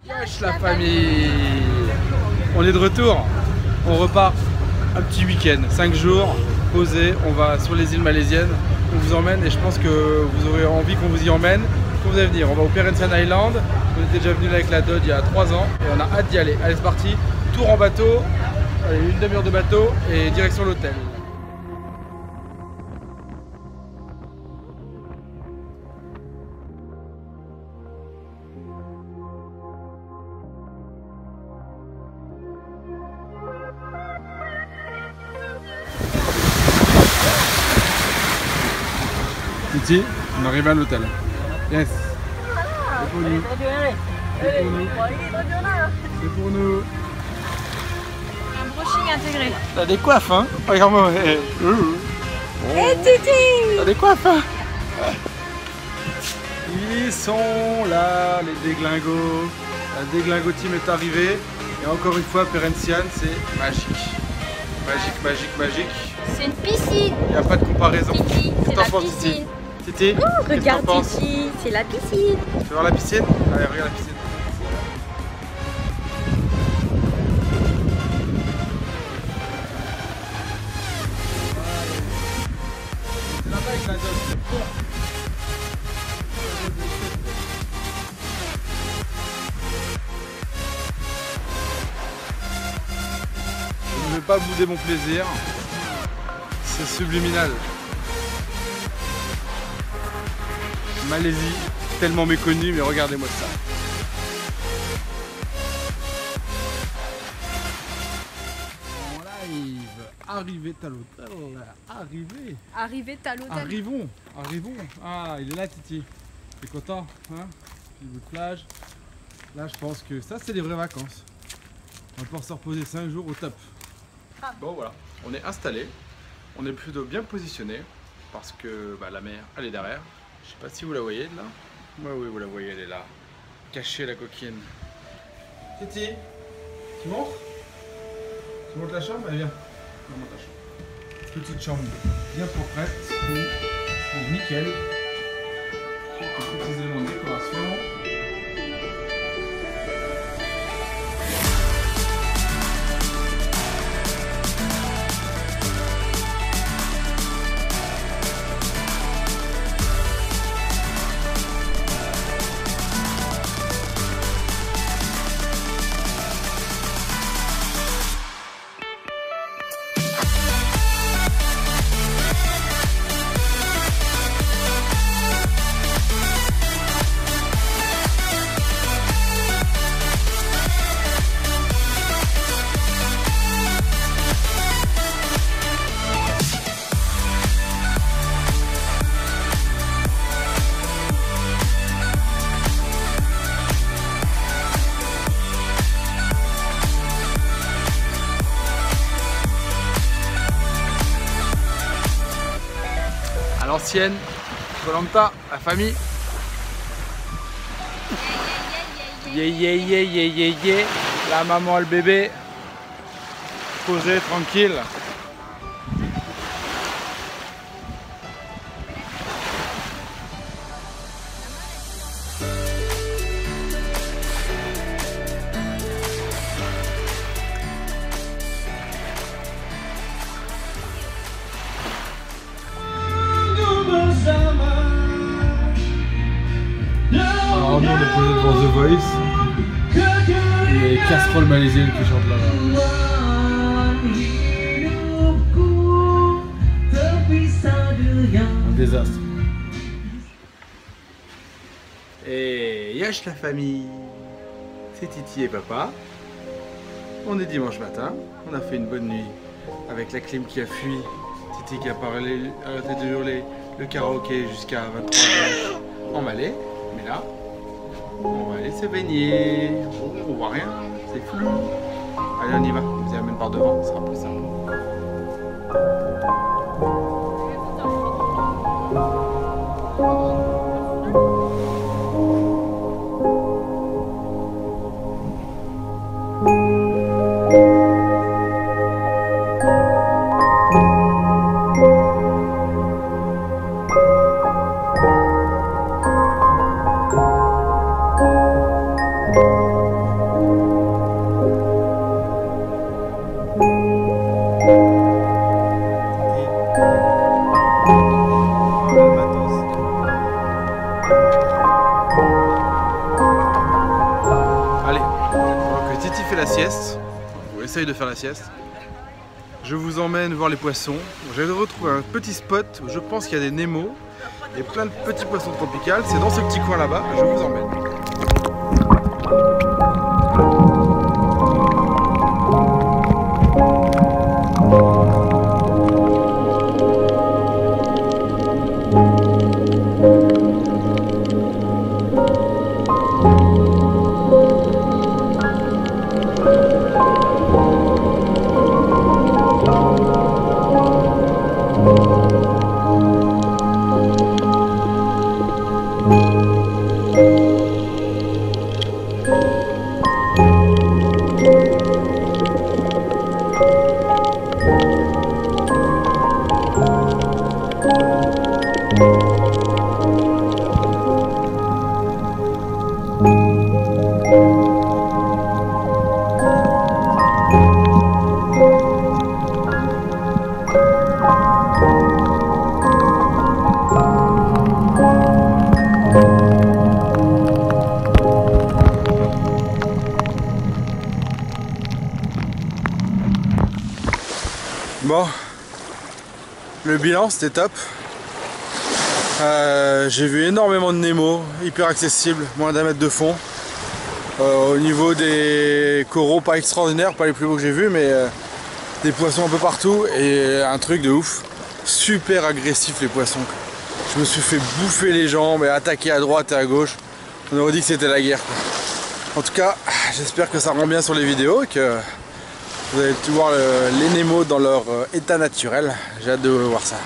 Wesh la famille, on est de retour, on repart un petit week-end, 5 jours, posé, on va sur les îles malaisiennes, on vous emmène et je pense que vous aurez envie qu'on vous y emmène, quand vous allez venir. On va au Perhentian Island, on était déjà venu là avec la Dodge il y a 3 ans et on a hâte d'y aller. Allez c'est parti, tour en bateau, allez, une demi-heure de bateau et direction l'hôtel. Titi, on arrive à l'hôtel. Yes. C'est pour nous. C'est pour nous. C'est pour nous. Un brushing intégré. T'as des coiffes, hein? Regarde-moi. Eh Titi! T'as des coiffes, hein? Ils sont là, les déglingos. La déglingo team est arrivée. Et encore une fois, Perhentian, c'est magique. Magique, magique, magique. C'est une piscine. Il n'y a pas de comparaison. Titi, c'est la Titi. piscine. Titi, Oh, qu'est-ce que regarde t'en penses? Titi, c'est la piscine. Tu veux voir la piscine? Allez, regarde la piscine. C'est là-bas avec la Dodge. Je ne vais pas bouder mon plaisir. C'est subliminal. Malaisie, tellement méconnue, mais regardez-moi ça. En live, arrivée à l'hôtel, Arrivé à l'hôtel. Arrivons. Ah, il est là, Titi. T'es content, hein? Petit bout de plage. Là, je pense que ça, c'est des vraies vacances. On va pouvoir se reposer 5 jours au top. Bon, voilà, on est installé. On est plutôt bien positionné parce que la mer, elle est derrière. Je sais pas si vous la voyez de là. Oui, vous la voyez, elle est là. Cachée la coquine. Titi, tu montes? Tu montes la chambre? Allez, viens. On monte la chambre. Petite chambre bien proprette. Nickel. Quelques petits éléments de décoration. À l'ancienne, Koh-Lanta, la famille. Yeah. La maman, le bébé. Posé, tranquille. Alors nous on est posé devant The Voice. Les casseroles malaisiennes qui chantent là-bas. Un désastre. Et yesh la famille. C'est Titi et papa. On est dimanche matin. On a fait une bonne nuit avec la clim qui a fui. Titi qui a parlé, arrêté de hurler. Le karaoké jusqu'à 23h en Malais. Mais là, on va aller se baigner. On voit rien, c'est flou. Allez, on y va. On vous y amène par devant, ce sera plus simple. Allez, donc Titi fait la sieste, ou essaye de faire la sieste. Je vous emmène voir les poissons. J'ai retrouvé un petit spot où je pense qu'il y a des Nemo et plein de petits poissons tropicaux. C'est dans ce petit coin là-bas, je vous emmène. Bon, le bilan c'était top. J'ai vu énormément de Nemo, hyper accessible, moins d'1 mètre de fond. Au niveau des coraux, pas extraordinaire, pas les plus beaux que j'ai vus, mais des poissons un peu partout et un truc de ouf. Super agressif les poissons. Je me suis fait bouffer les jambes et attaquer à droite et à gauche. On aurait dit que c'était la guerre, quoi. En tout cas, j'espère que ça rend bien sur les vidéos et que vous allez tout voir les Nemo dans leur état naturel. J'ai hâte de voir ça.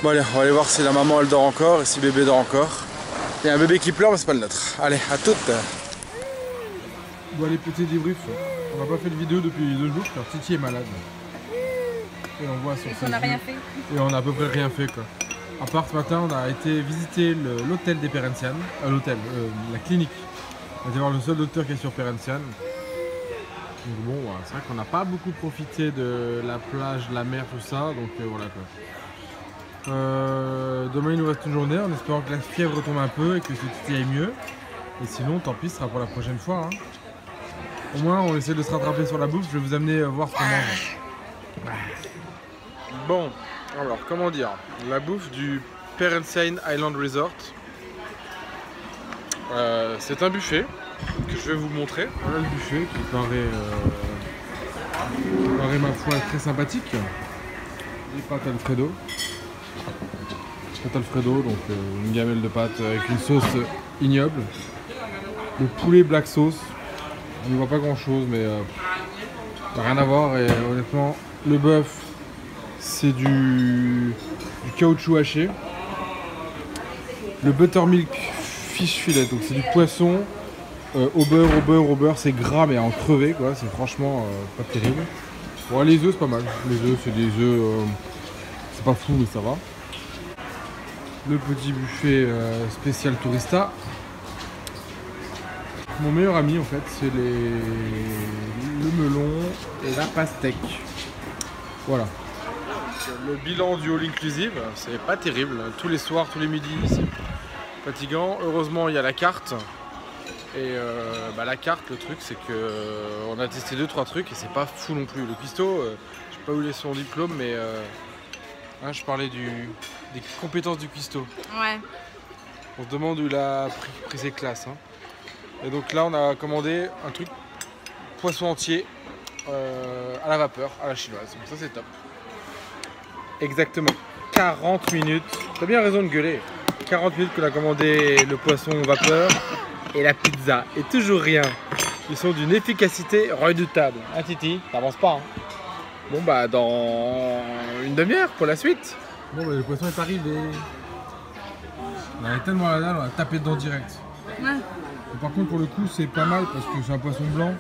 Bon allez, on va aller voir si la maman elle dort encore et si bébé dort encore. Il y a un bébé qui pleure mais c'est pas le nôtre. Allez, à toutes. Bon allez, petit débrief. On n'a pas fait de vidéo depuis 2 jours car Titi est malade. Et on voit sur on n'a rien fait. Et on a à peu près rien fait quoi. À part ce matin, on a été visiter l'hôtel des Perensian. La clinique. On a été voir le seul docteur qui est sur Perensian. Donc bon, c'est vrai qu'on n'a pas beaucoup profité de la plage, de la mer, tout ça. Donc voilà quoi. Demain il nous reste une journée en espérant que la fièvre retombe un peu et que ce Titi aille mieux. Et sinon, tant pis, ce sera pour la prochaine fois. Hein. Au moins, on essaie de se rattraper sur la bouffe. Je vais vous amener voir ce qu'on mange. Bon, alors comment dire, la bouffe du Perensian Island Resort. C'est un buffet que je vais vous montrer. Voilà le buffet qui paraît ma foi très sympathique. Des pâtes Alfredo. Pâtes Alfredo, donc une gamelle de pâtes avec une sauce ignoble. Le poulet black sauce. On ne voit pas grand chose, mais rien à voir. Et honnêtement, le bœuf, c'est du caoutchouc haché. Le buttermilk fish fillet, donc c'est du poisson au beurre, c'est gras mais en crevé quoi, c'est franchement pas terrible. Bon, les œufs c'est pas mal, les œufs c'est des œufs, c'est pas fou mais ça va. Le petit buffet spécial tourista. Mon meilleur ami en fait c'est le melon et la pastèque. Voilà. Le bilan du all inclusive, c'est pas terrible. Tous les soirs, tous les midis, c'est fatigant. Heureusement, il y a la carte. Et la carte, le truc, c'est que on a testé 2-3 trucs et c'est pas fou non plus. Le cuistot, je sais pas où il est son diplôme, mais je parlais des compétences du cuistot. Ouais. On se demande où il a pris ses classes. Hein. Et donc là, on a commandé un truc poisson entier à la vapeur, à la chinoise. Donc ça, c'est top. Exactement 40 minutes. T'as bien raison de gueuler. 40 minutes qu'on a commandé le poisson vapeur et la pizza. Et toujours rien. Ils sont d'une efficacité redoutable. Ah Titi, t'avances pas. Hein. Bon bah dans une demi-heure pour la suite. Bon bah le poisson est arrivé. On avait tellement la dalle, on a tapé dedans direct. Ouais. Et par contre pour le coup c'est pas mal parce que c'est un poisson blanc.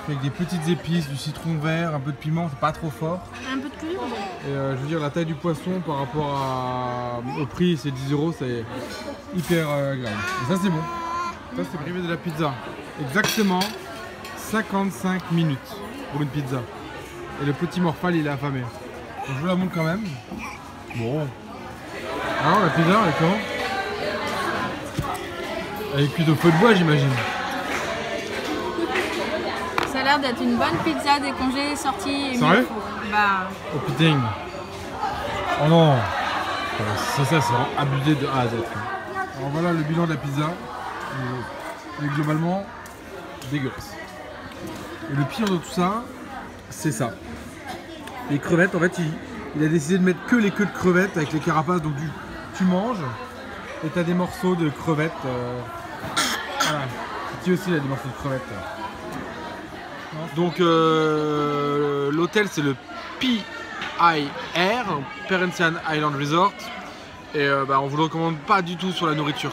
Avec des petites épices, du citron vert, un peu de piment, c'est pas trop fort. Un peu de cuivre. Et je veux dire, la taille du poisson par rapport au prix, c'est 10 €, c'est hyper agréable. Et ça, c'est bon. Ça, c'est privé de la pizza. Exactement 55 minutes pour une pizza. Et le petit morphal, il est affamé. Donc, je vous la montre quand même. Bon. Alors, la pizza, elle est comment? Elle est cuite au feu de bois, j'imagine. Ça a l'air d'être une bonne pizza décongelée, sortie et mise au four. Bah... Oh putain. Oh non. C'est ça, c'est vraiment abusé de A à Z. Alors voilà le bilan de la pizza. Et globalement, dégueulasse. Et le pire de tout ça, c'est ça. Les crevettes, en fait, il a décidé de mettre que les queues de crevettes avec les carapaces. Donc tu manges et tu as des morceaux de crevettes. Voilà. Petit aussi, il a des morceaux de crevettes. Donc l'hôtel, c'est le PIR, Perhentian Island Resort. Et on vous le recommande pas du tout sur la nourriture.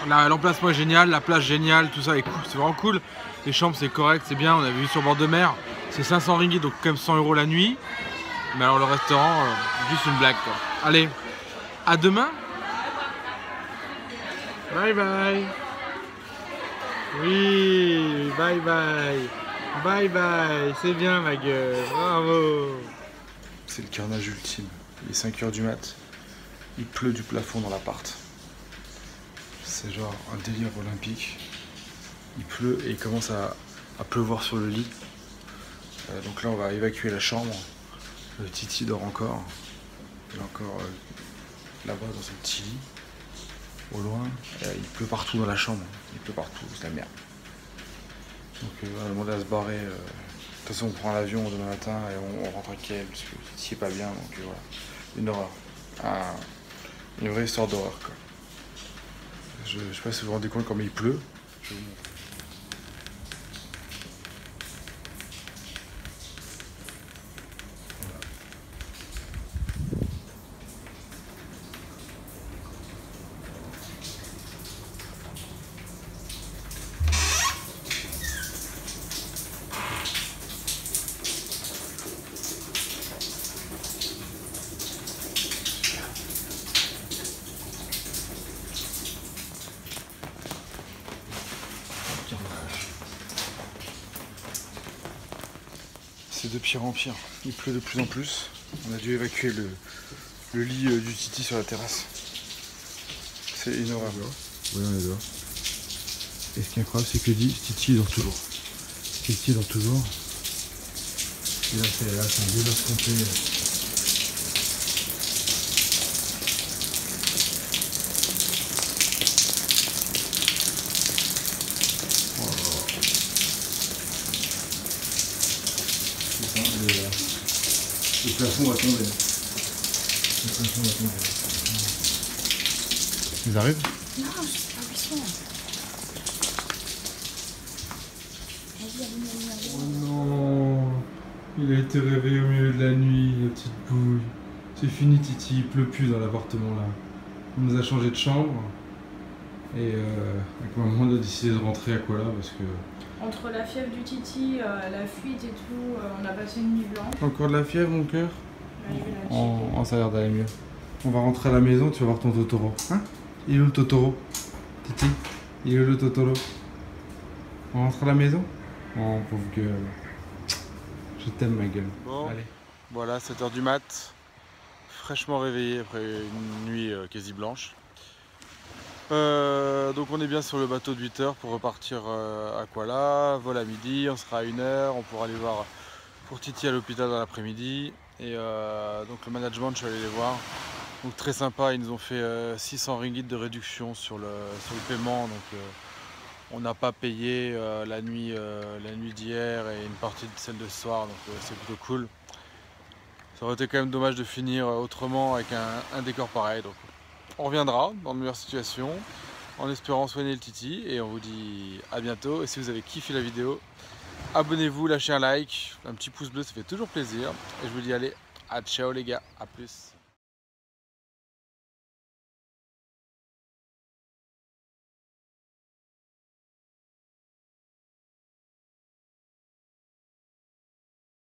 L'emplacement est génial, la plage géniale, tout ça est cool, c'est vraiment cool. Les chambres c'est correct, c'est bien, on a vu sur bord de mer. C'est 500 ringgit, donc quand même 100 € la nuit. Mais alors le restaurant, juste une blague quoi. Allez, à demain. Bye bye. Oui, bye bye. Bye bye, c'est bien ma gueule, bravo. C'est le carnage ultime, il est 5 h du mat. Il pleut du plafond dans l'appart. C'est genre un délire olympique. Il pleut et il commence à pleuvoir sur le lit. Donc là on va évacuer la chambre. Le Titi dort encore. Il est encore là-bas dans son petit lit. Au loin. Il pleut partout dans la chambre. Il pleut partout, c'est la merde. Donc on va demander à se barrer. De toute façon on prend l'avion demain matin et on rentre à Kiel parce que le Titi est pas bien. Donc voilà. Une horreur. Une vraie histoire d'horreur quoi. Je sais pas si vous vous rendez compte comme il pleut. Je vais vous montrer. C'est de pire en pire. Il pleut de plus en plus. On a dû évacuer le lit du Titi sur la terrasse. C'est une horreur. Oui, on est dehors. Et ce qui est incroyable, c'est que Titi dort toujours. Titi dort toujours. Et là, c'est un désastre complet. Le plafond va tomber. Le plafond va tomber. Ils arrivent? Non, je sais pas où ils sont. Oh non, il a été réveillé au milieu de la nuit, la petite bouille. C'est fini Titi, il pleut plus dans l'appartement là. On nous a changé de chambre. Et avec maman on a décidé de rentrer à Kuala parce que... Entre la fièvre du Titi, la fuite et tout, on a passé une nuit blanche. Encore de la fièvre mon cœur? Ouais, je vais la Oh, ça a l'air d'aller mieux. On va rentrer à la maison, tu vas voir ton Totoro. Hein? Il est où le Totoro? Titi? Il est où le Totoro? On rentre à la maison? Oh pauvre gueule. Je t'aime ma gueule. Bon, allez. Voilà, 7 h du mat. Fraîchement réveillé après une nuit quasi blanche. Donc on est bien sur le bateau de 8 h pour repartir à Kuala. Vol à midi, on sera à 1 h. On pourra aller voir pour Titi à l'hôpital dans l'après-midi. Et donc le management, je suis allé les voir. Donc très sympa, ils nous ont fait 600 ringgit de réduction sur le paiement. Donc on n'a pas payé la nuit d'hier et une partie de celle de ce soir. Donc c'est plutôt cool. Ça aurait été quand même dommage de finir autrement avec un décor pareil. Donc on reviendra dans de meilleures situations en espérant soigner le Titi et on vous dit à bientôt. Et si vous avez kiffé la vidéo, abonnez-vous, lâchez un like, un petit pouce bleu, ça fait toujours plaisir. Et je vous dis allez, à ciao les gars, à plus.